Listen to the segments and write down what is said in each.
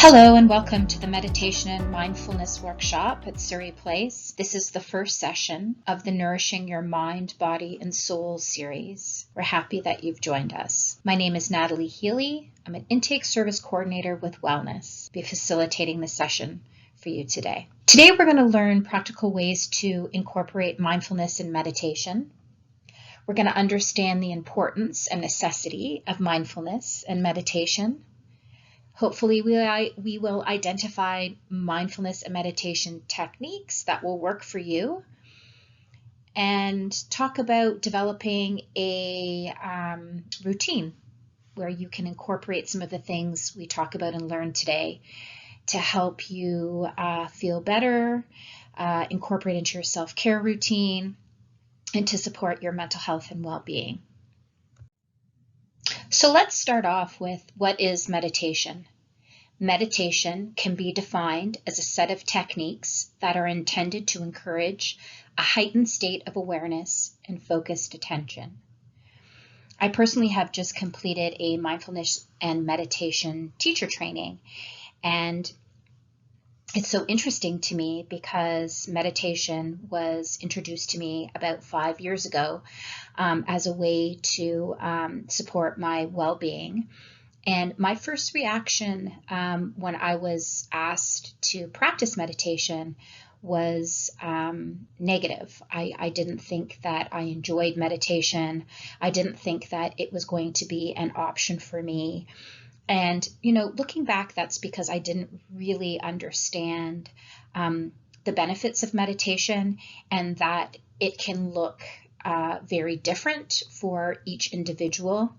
Hello and welcome to the Meditation and Mindfulness Workshop at Surrey Place. This is the first session of the Nourishing Your Mind, Body and Soul series. We're happy that you've joined us. My name is Natalie Healy. I'm an intake service coordinator with Wellness. I'll be facilitating the session for you today. Today we're going to learn practical ways to incorporate mindfulness and meditation. We're going to understand the importance and necessity of mindfulness and meditation. Hopefully we will identify mindfulness and meditation techniques that will work for you and talk about developing a routine where you can incorporate some of the things we talk about and learn today to help you feel better, incorporate into your self-care routine, and to support your mental health and well-being. So let's start off with what is meditation. Meditation can be defined as a set of techniques that are intended to encourage a heightened state of awareness and focused attention. I personally have just completed a mindfulness and meditation teacher training, and it's so interesting to me because meditation was introduced to me about 5 years ago as a way to support my well-being. And my first reaction when I was asked to practice meditation was negative. I didn't think that I enjoyed meditation. I didn't think that it was going to be an option for me. And, looking back, that's because I didn't really understand the benefits of meditation and that it can look very different for each individual.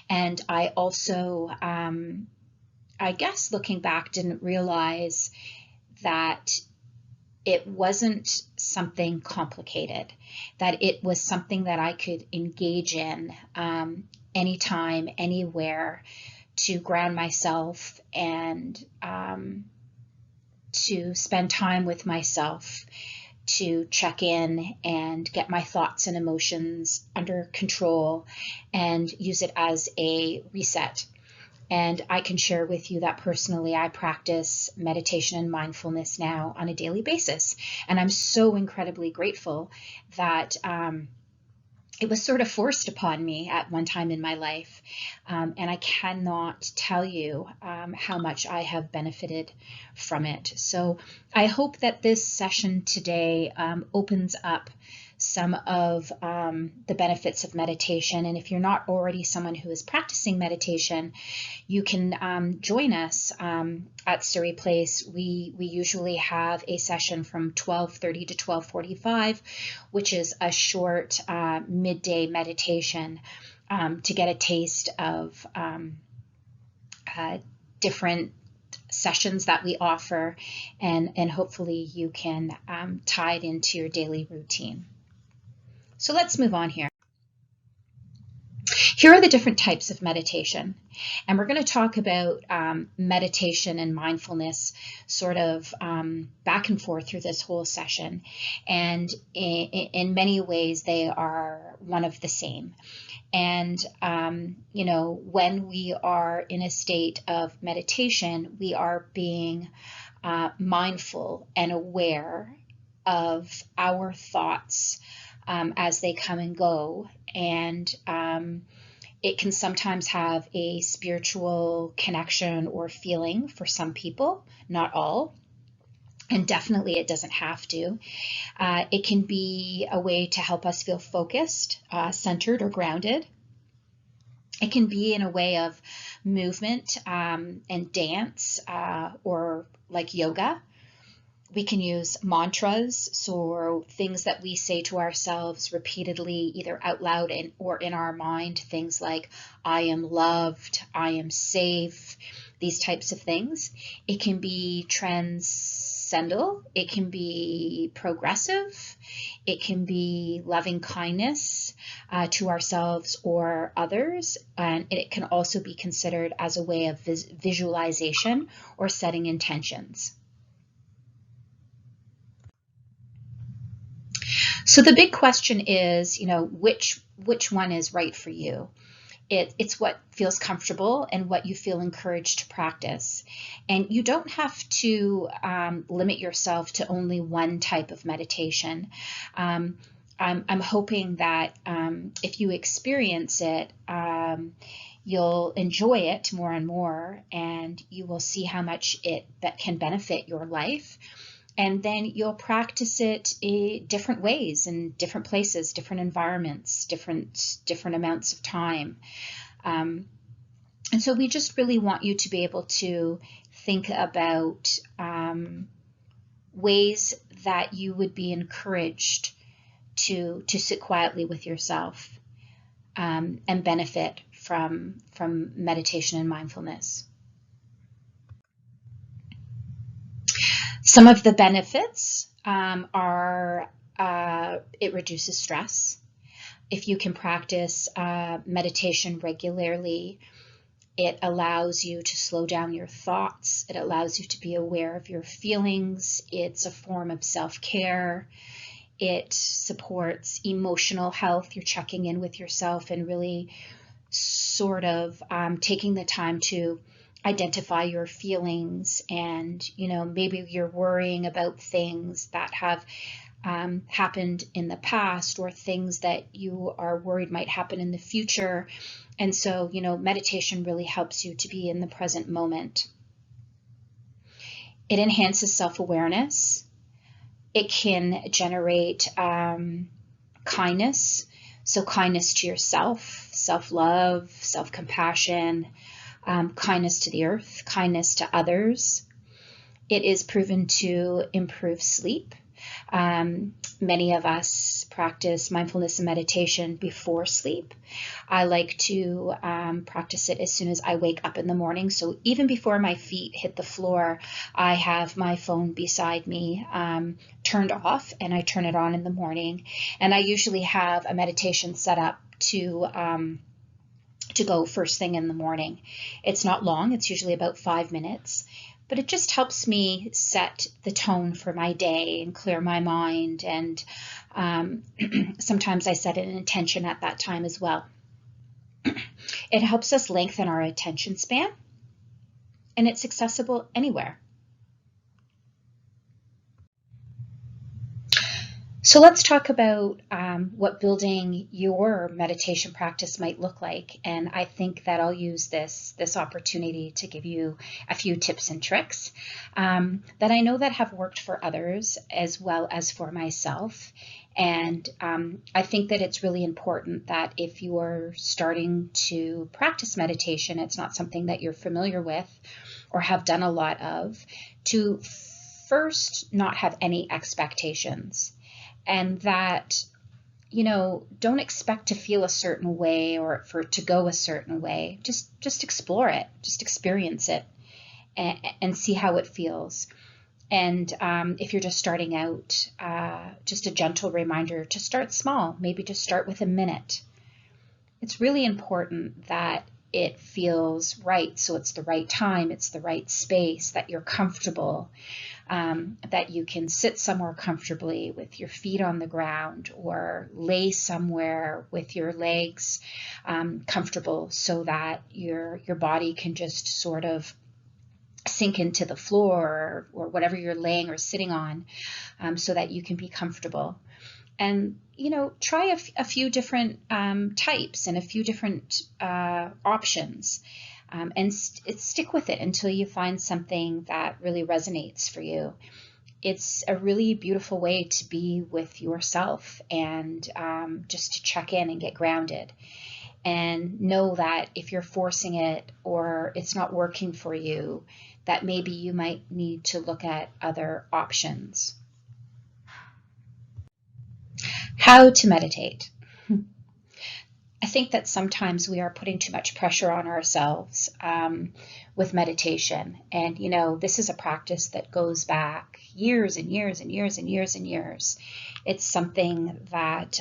And I also, I guess looking back, didn't realize that it wasn't something complicated, that it was something that I could engage in anytime, anywhere, to ground myself and to spend time with myself, to check in and get my thoughts and emotions under control and use it as a reset. And I can share with you that personally, I practice meditation and mindfulness now on a daily basis. And I'm so incredibly grateful that it was sort of forced upon me at one time in my life. And I cannot tell you how much I have benefited from it. So I hope that this session today opens up some of the benefits of meditation. And if you're not already someone who is practicing meditation, you can join us at Surrey Place. We usually have a session from 12:30 to 12:45, which is a short midday meditation to get a taste of different sessions that we offer, and hopefully you can tie it into your daily routine. So let's move on here. Here are the different types of meditation, and we're going to talk about meditation and mindfulness sort of back and forth through this whole session, and in many ways they are one of the same. And when we are in a state of meditation, we are being mindful and aware of our thoughts as they come and go, and it can sometimes have a spiritual connection or feeling for some people, not all, and definitely it doesn't have to. It can be a way to help us feel focused, centered, or grounded. It can be in a way of movement and dance or like yoga. We can use mantras, so things that we say to ourselves repeatedly, either out loud or in our mind, things like, I am loved, I am safe, these types of things. It can be transcendental, it can be progressive, it can be loving kindness to ourselves or others, and it can also be considered as a way of visualization or setting intentions. So the big question is, which one is right for you? It's what feels comfortable and what you feel encouraged to practice. And you don't have to limit yourself to only one type of meditation. I'm hoping that if you experience it, you'll enjoy it more and more, and you will see how much that can benefit your life. And then you'll practice it in different ways, in different places, different environments, different amounts of time. And so we just really want you to be able to think about ways that you would be encouraged to sit quietly with yourself and benefit from meditation and mindfulness. Some of the benefits are it reduces stress. If you can practice meditation regularly, it allows you to slow down your thoughts. It allows you to be aware of your feelings. It's a form of self-care. It supports emotional health. You're checking in with yourself and really sort of taking the time to identify your feelings. And, maybe you're worrying about things that have happened in the past, or things that you are worried might happen in the future. And so, meditation really helps you to be in the present moment. It enhances self-awareness. It can generate kindness. So kindness to yourself, self-love, self-compassion, kindness to the earth, kindness to others. It is proven to improve sleep. Many of us practice mindfulness and meditation before sleep. I like to practice it as soon as I wake up in the morning. So even before my feet hit the floor, I have my phone beside me, turned off, and I turn it on in the morning. And I usually have a meditation set up to go first thing in the morning. It's not long. It's usually about 5 minutes. But it just helps me set the tone for my day and clear my mind. And sometimes I set an intention at that time as well. It helps us lengthen our attention span, and it's accessible anywhere. So let's talk about what building your meditation practice might look like. And I think that I'll use this opportunity to give you a few tips and tricks that I know that have worked for others as well as for myself. And I think that it's really important that if you are starting to practice meditation, it's not something that you're familiar with or have done a lot of, to first not have any expectations. And that, don't expect to feel a certain way or for it to go a certain way. Just explore it, just experience it, and see how it feels. And if you're just starting out, just a gentle reminder to start small, maybe just start with a minute. It's really important that it feels right. So it's the right time, it's the right space, that you're comfortable, that you can sit somewhere comfortably with your feet on the ground, or lay somewhere with your legs comfortable, so that your body can just sort of sink into the floor or whatever you're laying or sitting on, so that you can be comfortable. And, try a few different types and a few different options, and stick with it until you find something that really resonates for you. It's a really beautiful way to be with yourself, and just to check in and get grounded. And know that if you're forcing it or it's not working for you, that maybe you might need to look at other options. How to meditate. I think that sometimes we are putting too much pressure on ourselves with meditation. And, this is a practice that goes back years and years and years and years and years. It's something that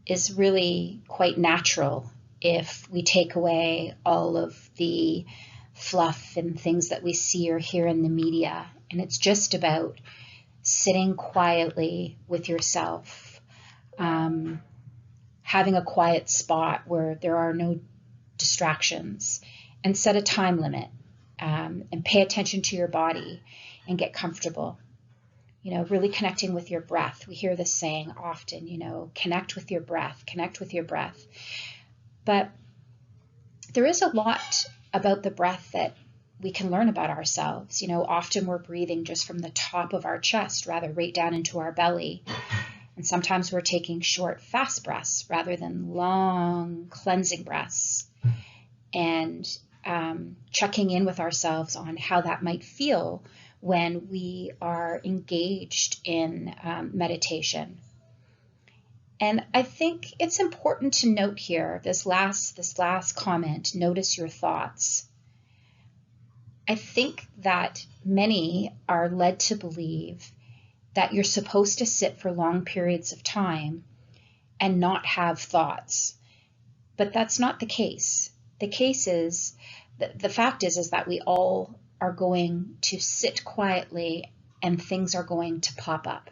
is really quite natural if we take away all of the fluff and things that we see or hear in the media. And it's just about sitting quietly with yourself, having a quiet spot where there are no distractions, and set a time limit, and pay attention to your body and get comfortable. Really connecting with your breath. We hear this saying often, connect with your breath, connect with your breath. But there is a lot about the breath that we can learn about ourselves. Often we're breathing just from the top of our chest, rather right down into our belly. And sometimes we're taking short, fast breaths rather than long, cleansing breaths. And checking in with ourselves on how that might feel when we are engaged in meditation. And I think it's important to note here, this last comment, notice your thoughts. I think that many are led to believe that you're supposed to sit for long periods of time and not have thoughts. But that's not the case. The case is, the fact is that we all are going to sit quietly and things are going to pop up.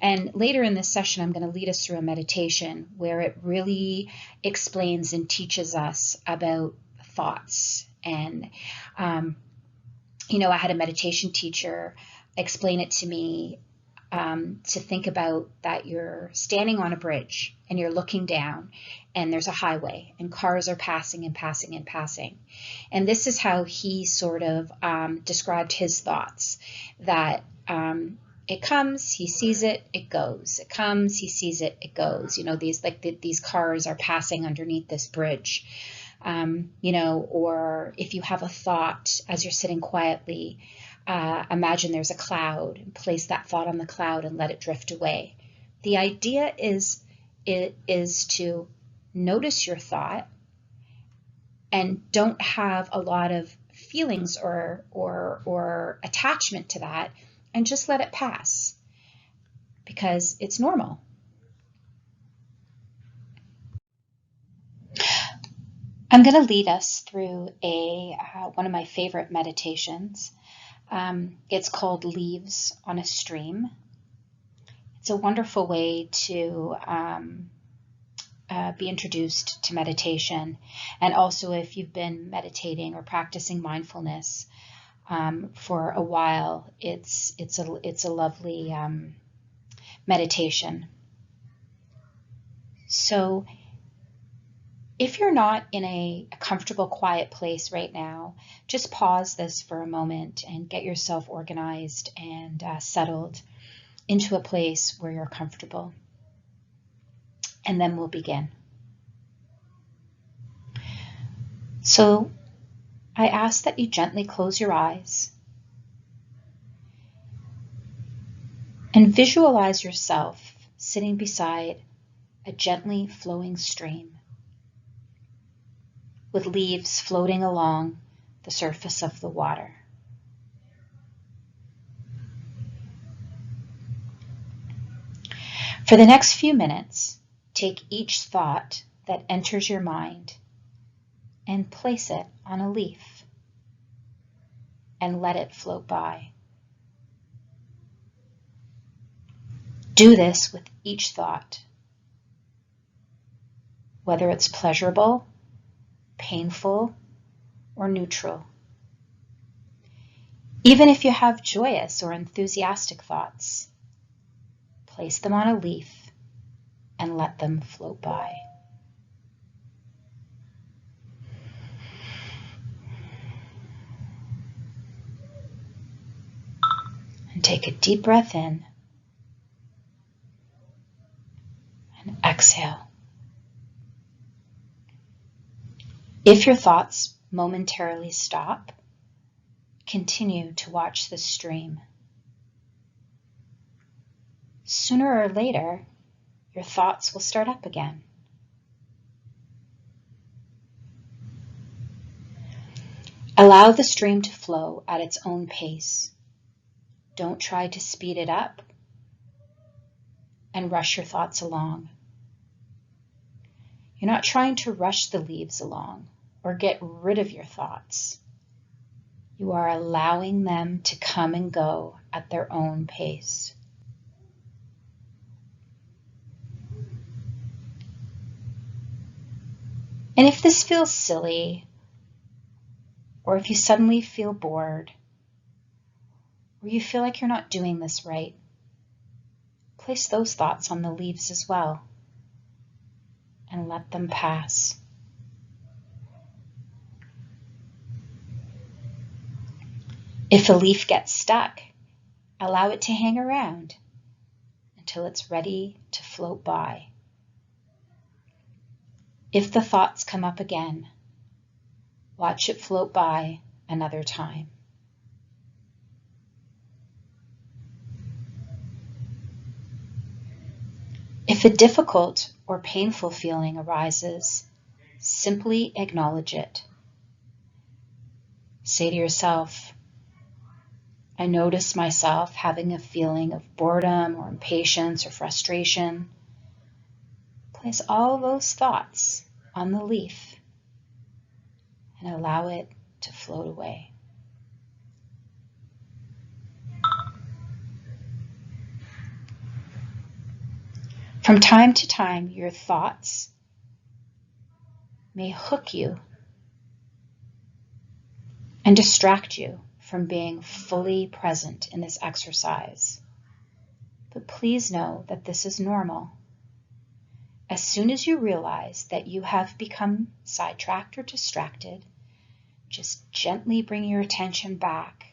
And later in this session, I'm going to lead us through a meditation where it really explains and teaches us about thoughts. And, I had a meditation teacher explain it to me, to think about that you're standing on a bridge and you're looking down and there's a highway and cars are passing and passing and passing. And this is how he sort of described his thoughts, that it comes, he sees it, it goes. It comes, he sees it, it goes. These cars are passing underneath this bridge. Or if you have a thought as you're sitting quietly, imagine there's a cloud and place that thought on the cloud and let it drift away. The idea is to notice your thought and don't have a lot of feelings or attachment to that, and just let it pass because it's normal. I'm going to lead us through one of my favorite meditations. It's called Leaves on a Stream. It's a wonderful way to be introduced to meditation. And also, if you've been meditating or practicing mindfulness for a while, it's a lovely meditation. So if you're not in a comfortable, quiet place right now, just pause this for a moment and get yourself organized and settled into a place where you're comfortable. And then we'll begin. So I ask that you gently close your eyes and visualize yourself sitting beside a gently flowing stream with leaves floating along the surface of the water. For the next few minutes, take each thought that enters your mind and place it on a leaf and let it float by. Do this with each thought, whether it's pleasurable, painful, or neutral. Even if you have joyous or enthusiastic thoughts, place them on a leaf and let them float by. And take a deep breath in and exhale. If your thoughts momentarily stop, continue to watch the stream. Sooner or later, your thoughts will start up again. Allow the stream to flow at its own pace. Don't try to speed it up and rush your thoughts along. You're not trying to rush the leaves along or get rid of your thoughts. You are allowing them to come and go at their own pace. And if this feels silly, or if you suddenly feel bored, or you feel like you're not doing this right, place those thoughts on the leaves as well and let them pass. If a leaf gets stuck, allow it to hang around until it's ready to float by. If the thoughts come up again, watch it float by another time. If a difficult or painful feeling arises, simply acknowledge it. Say to yourself, I notice myself having a feeling of boredom or impatience or frustration. Place all those thoughts on the leaf and allow it to float away. From time to time, your thoughts may hook you and distract you from being fully present in this exercise. But please know that this is normal. As soon as you realize that you have become sidetracked or distracted, just gently bring your attention back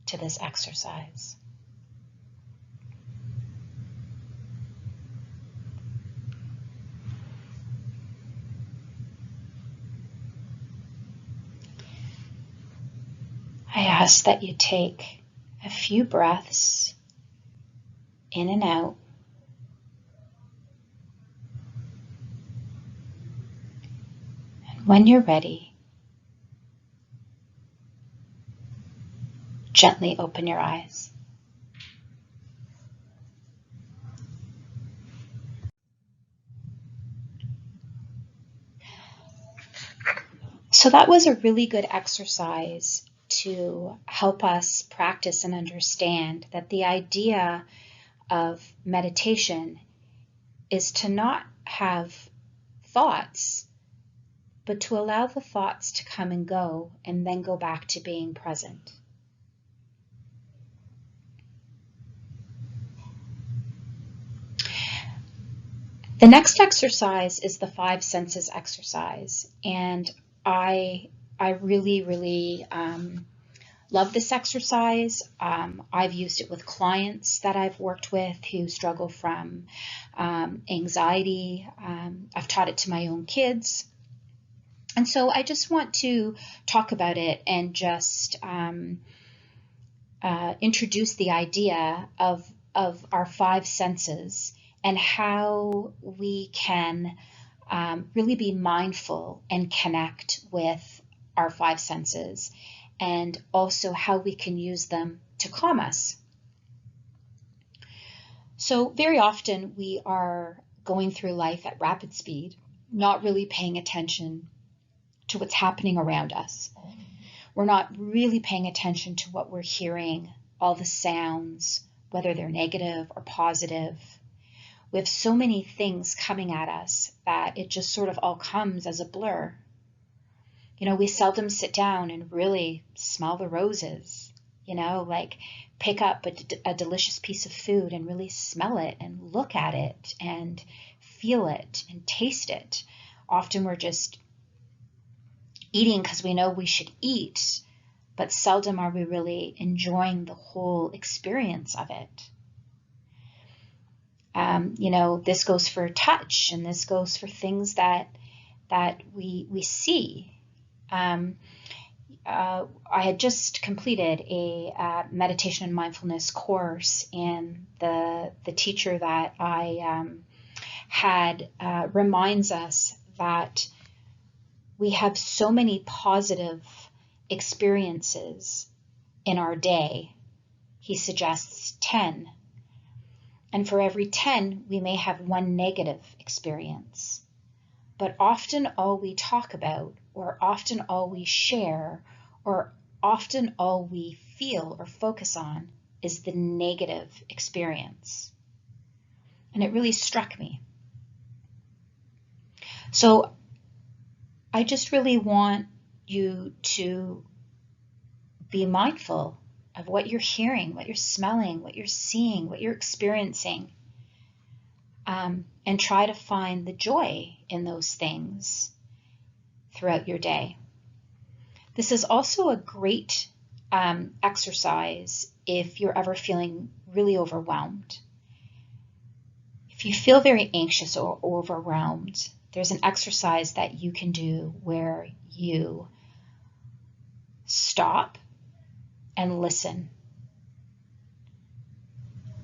to this exercise. I ask that you take a few breaths in and out. And when you're ready, gently open your eyes. So that was a really good exercise to help us practice and understand that the idea of meditation is to not have thoughts, but to allow the thoughts to come and go and then go back to being present. The next exercise is the 5 senses exercise, and I really love this exercise. I've used it with clients that I've worked with who struggle from anxiety. I've taught it to my own kids. And so I just want to talk about it and just introduce the idea of our 5 senses and how we can really be mindful and connect with our 5 senses, and also how we can use them to calm us. So very often we are going through life at rapid speed, not really paying attention to what's happening around us. We're not really paying attention to what we're hearing, all the sounds, whether they're negative or positive. We have so many things coming at us that it just sort of all comes as a blur. You know, we seldom sit down and really smell the roses, like pick up a delicious piece of food and really smell it and look at it and feel it and taste it. Often we're just eating because we know we should eat, but seldom are we really enjoying the whole experience of it. This goes for touch, and this goes for things that we see. I had just completed a meditation and mindfulness course, and the teacher that I had reminds us that we have so many positive experiences in our day. He suggests 10. And for every 10, we may have one negative experience. But often all we talk about, or often all we share, or often all we feel or focus on is the negative experience. And it really struck me. So I just really want you to be mindful of what you're hearing, what you're smelling, what you're seeing, what you're experiencing, and try to find the joy in those things throughout your day. This is also a great exercise if you're ever feeling really overwhelmed. If you feel very anxious or overwhelmed, there's an exercise that you can do where you stop and listen.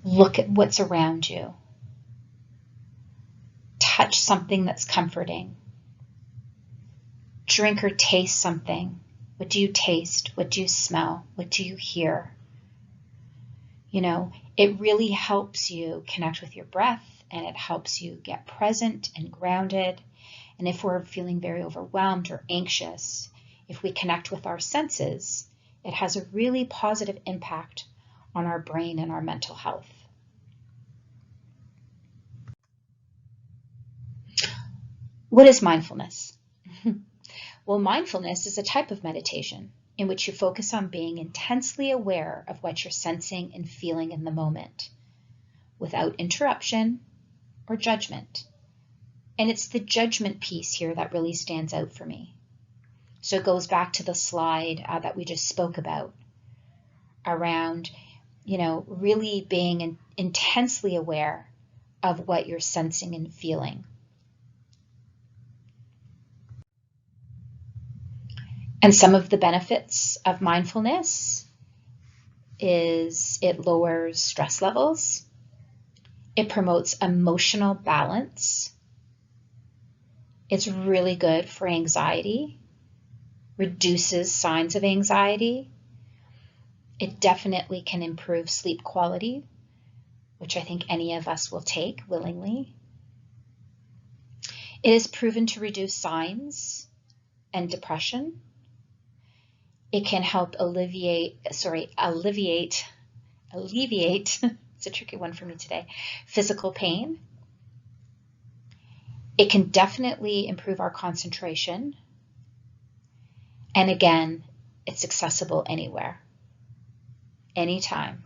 Look at what's around you. Touch something that's comforting. Drink or taste something. What do you taste? What do you smell? What do you hear? It really helps you connect with your breath, and it helps you get present and grounded. And if we're feeling very overwhelmed or anxious, if we connect with our senses, it has a really positive impact on our brain and our mental health. What is mindfulness? Well, mindfulness is a type of meditation in which you focus on being intensely aware of what you're sensing and feeling in the moment, without interruption or judgment. And it's the judgment piece here that really stands out for me. So it goes back to the slide that we just spoke about around, really being intensely aware of what you're sensing and feeling. And some of the benefits of mindfulness is it lowers stress levels. It promotes emotional balance. It's really good for anxiety, reduces signs of anxiety. It definitely can improve sleep quality, which I think any of us will take willingly. It is proven to reduce signs and depression. It can help alleviate, it's a tricky one for me today, physical pain. It can definitely improve our concentration. And again, it's accessible anywhere, anytime.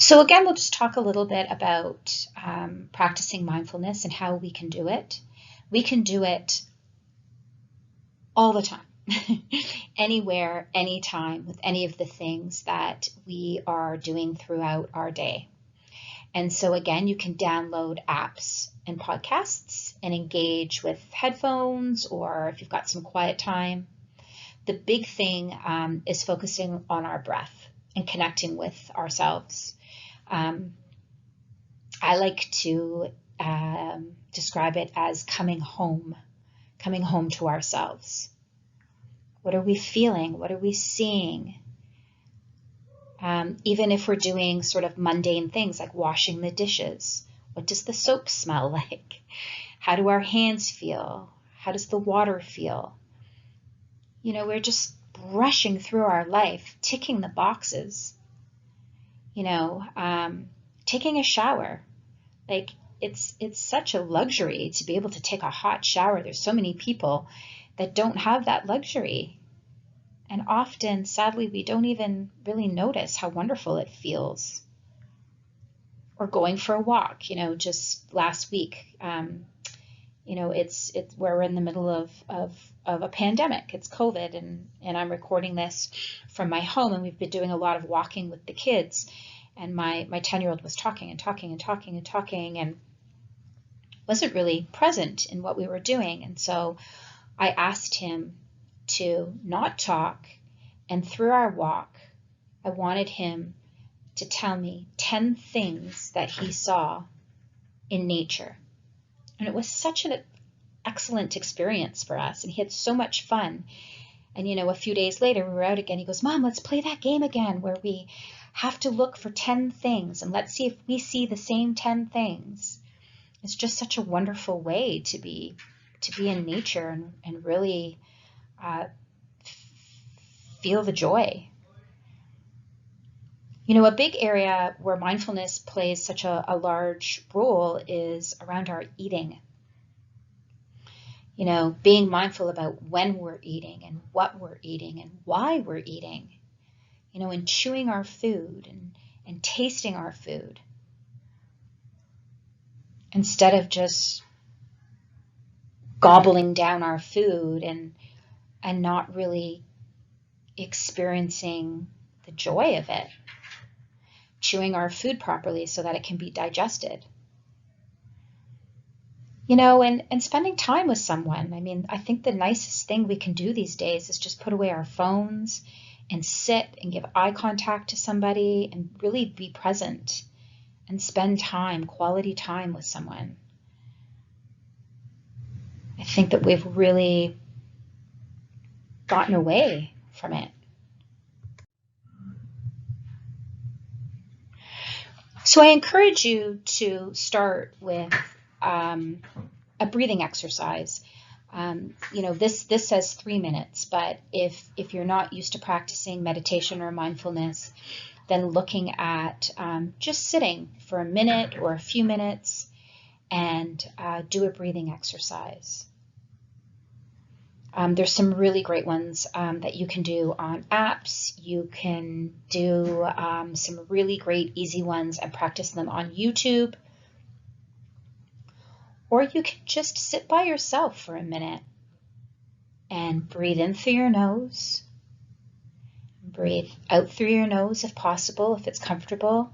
So again, we'll just talk a little bit about practicing mindfulness and how we can do it. We can do it all the time, anywhere, anytime, with any of the things that we are doing throughout our day. And so again, you can download apps and podcasts and engage with headphones, or if you've got some quiet time. The big thing is focusing on our breath and connecting with ourselves. I like to describe it as coming home to ourselves. What are we feeling? What are we seeing? Even if we're doing sort of mundane things like washing the dishes, what does the soap smell like? How do our hands feel? How does the water feel? We're just rushing through our life, ticking the boxes. Taking a shower, like it's such a luxury to be able to take a hot shower. There's so many people that don't have that luxury. And often, sadly, we don't even really notice how wonderful it feels. Or going for a walk, just last week, it's we're in the middle of a pandemic. It's COVID, and I'm recording this from my home, and we've been doing a lot of walking with the kids. And my 10-year-old was talking and wasn't really present in what we were doing. And so I asked him to not talk. And through our walk, I wanted him to tell me 10 things that he saw in nature. And it was such an excellent experience for us. And he had so much fun. And, a few days later, we were out again. He goes, "Mom, let's play that game again where we have to look for 10 things and let's see if we see the same 10 things." It's just such a wonderful way to be in nature and really feel the joy. A big area where mindfulness plays such a large role is around our eating. Being mindful about when we're eating and what we're eating and why we're eating, and chewing our food and tasting our food instead of just gobbling down our food and not really experiencing the joy of it. Chewing our food properly so that it can be digested. And spending time with someone. I think the nicest thing we can do these days is just put away our phones and sit and give eye contact to somebody and really be present and spend time, quality time with someone. I think that we've really gotten away from it. So I encourage you to start with a breathing exercise. This says 3 minutes, but if you're not used to practicing meditation or mindfulness, then looking at just sitting for a minute or a few minutes and do a breathing exercise. There's some really great ones that you can do on apps. You can do some really great easy ones and practice them on YouTube. Or you can just sit by yourself for a minute and breathe in through your nose. Breathe out through your nose if possible, if it's comfortable.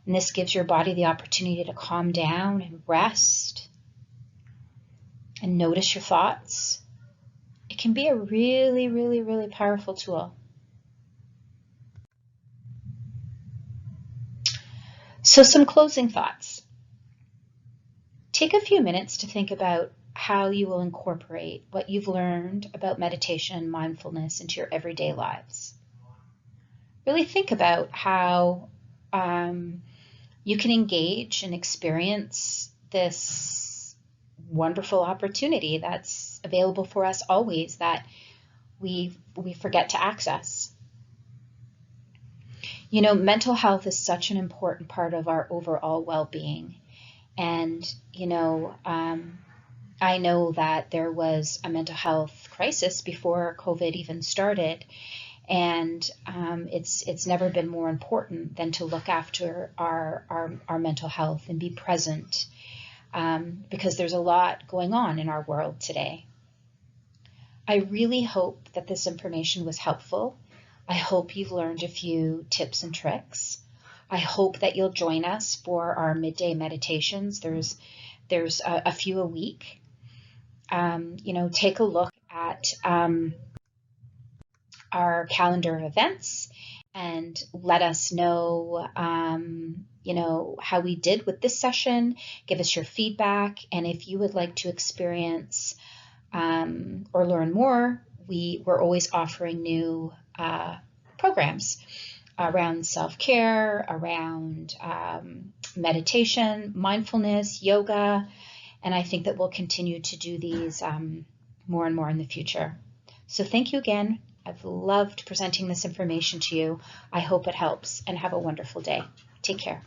And this gives your body the opportunity to calm down and rest and notice your thoughts. It can be a really, really, really powerful tool. So some closing thoughts. Take a few minutes to think about how you will incorporate what you've learned about meditation and mindfulness into your everyday lives. Really think about how you can engage and experience this wonderful opportunity that's available for us always that we forget to access. Mental health is such an important part of our overall well-being. And, I know that there was a mental health crisis before COVID even started. And it's never been more important than to look after our mental health and be present because there's a lot going on in our world today. I really hope that this information was helpful. I hope you've learned a few tips and tricks. I hope that you'll join us for our midday meditations. There's a few a week. Take a look at our calendar of events and let us know, how we did with this session. Give us your feedback. And if you would like to experience or learn more, we're always offering new programs around self-care, around meditation, mindfulness, yoga, and I think that we'll continue to do these more and more in the future. So thank you again. I've loved presenting this information to you. I hope it helps, and have a wonderful day. Take care.